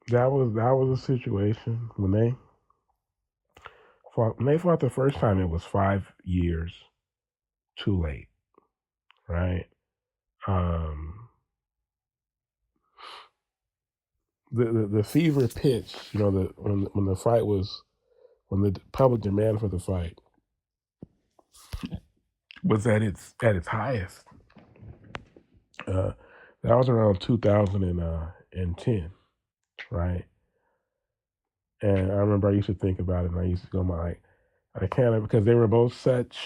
that was a situation when they fought the first time. It was 5 years too late, right? Um, the fever pitch, when the fight was when the public demand for the fight was at its highest. Uh, that was around 2010, right? And I remember I used to think about it, and I used to go, my I can't because they were both such.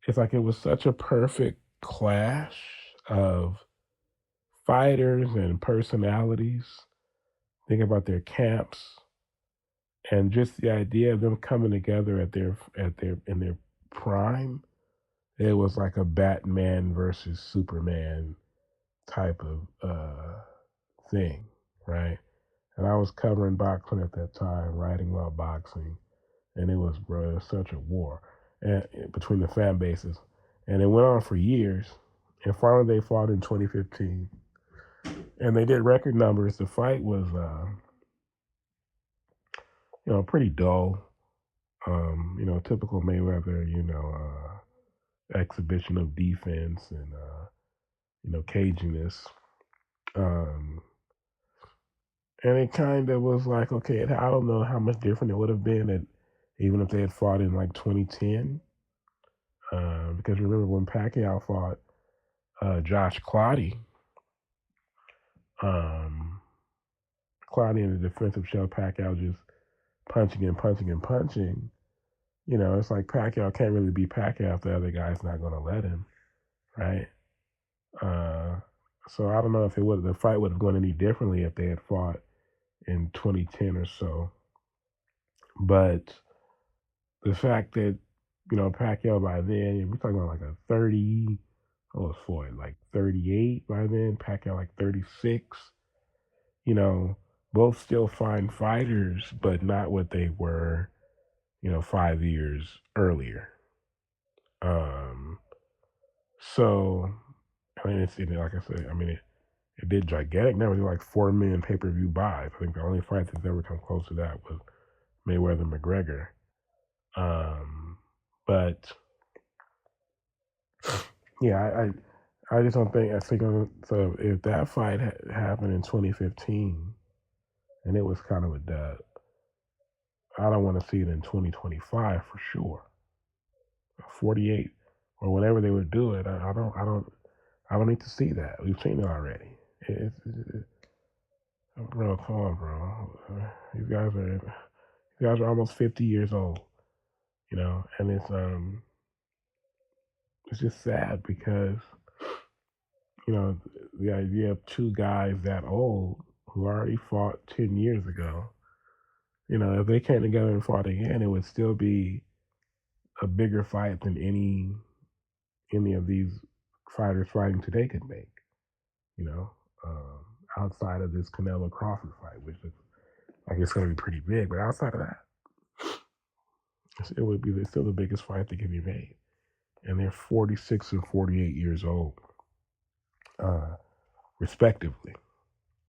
It's like it was such a perfect clash of fighters and personalities. Think about their camps and just the idea of them coming together at their in their prime. It was like a Batman versus Superman type of thing, right? And I was covering boxing at that time, writing about boxing, and it was such a war and, between the fan bases, and it went on for years. And finally, they fought in 2015, and they did record numbers. The fight was, pretty dull. Typical Mayweather, exhibition of defense and caginess. Um, and it kind of was like, okay, I don't know how much different it would have been even if they had fought in like 2010. Because remember when Pacquiao fought Josh Clottey, um, Clottey in the defensive shell, Pacquiao just punching and punching and punching. It's like Pacquiao can't really be Pacquiao if the other guy's not going to let him, right? Uh, so I don't know if the fight would have gone any differently if they had fought in 2010 or so. But the fact that Pacquiao by then, we're talking about like a 30. I was Floyd like 38 by then. Pacquiao like 36. You know, both still fine fighters, but not what they were 5 years earlier. Um, so I mean, like I said, I mean, it did gigantic numbers, like 4 million pay-per-view buys. I think the only fight that's ever come close to that was Mayweather McGregor. But yeah, I just don't think I think so. If that fight happened in 2015 and it was kind of a dud, I don't want to see it in 2025 for sure. 48 or whatever they would do it. I don't need to see that. We've seen it already. Bro, come on, bro. These guys are almost 50 years old, and it's just sad because the idea of two guys that old who already fought 10 years ago, if they came together and fought again, it would still be a bigger fight than any of these fighters fighting today could make, you know, um, outside of this Canelo Crawford fight, which is like it's going to be pretty big. But outside of that, it would be still the biggest fight that can be made. And they're 46 and 48 years old, uh, respectively.